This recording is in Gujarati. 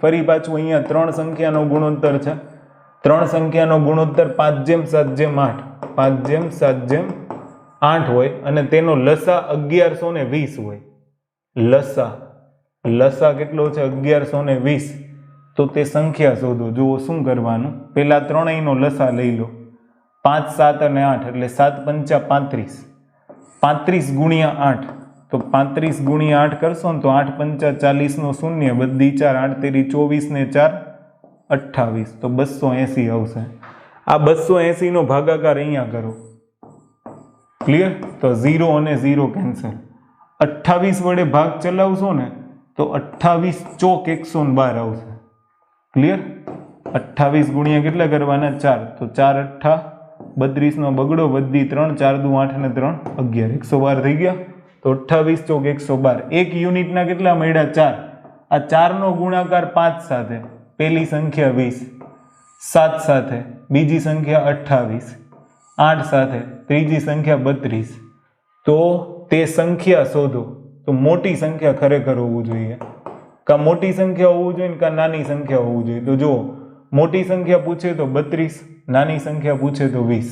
ફરી પાછું અહીંયા 3 સંખ્યાનો ગુણોત્તર છે. 3 સંખ્યાનો ગુણોત્તર 5/7/8 5/7/8 હોય અને તેનો લસા 1120 હોય. લસા કેટલો છે? 1120. તો તે સંખ્યા શોધો. જુઓ શું કરવાનું. પેલા ત્રણેયનો લસા લઈ લો. 5, 7 અને 8 એટલે 7 પંચા 35. 35 ગુણ્યા 8 તો 35 ગુણ્યા 8 કરશો ને તો 8 પંચા 40 નો શૂન્ય, બધી 4, 8 તેરી 24 ને 4 28, તો 280 આવશે. આ 280 નો ભાગાકાર અહીંયા કરો. ક્લિયર? તો 0 અને 0 કેન્સલ. 28 વડે ભાગ ચલાવશો ને તો 28 ચોક 112 આવશે. ક્લિયર? 28 ગુણ્યા કેટલા કરવાના? 4. તો 4 8 32 નો બગડો, વધી 3, 4 દુ 8 ને 3 11, 112 થઈ ગયા. તો 28 ચોક 112. એક યુનિટના કેટલા મળ્યા? 4. આ 4 નો ગુણાકાર 5 સાથે, પેલી સંખ્યા 20, 7 સાથે બીજી સંખ્યા 28, 8 સાથે ત્રીજી સંખ્યા 32. તો તે સંખ્યા શોધો. તો મોટી સંખ્યા ખરેખર હોવું જોઈએ. કા મોટી સંખ્યા હોવું જોઈએ કા નાની સંખ્યા હોવું જોઈએ. તો જો મોટી સંખ્યા પૂછે તો 32, નાની સંખ્યા પૂછે તો 20.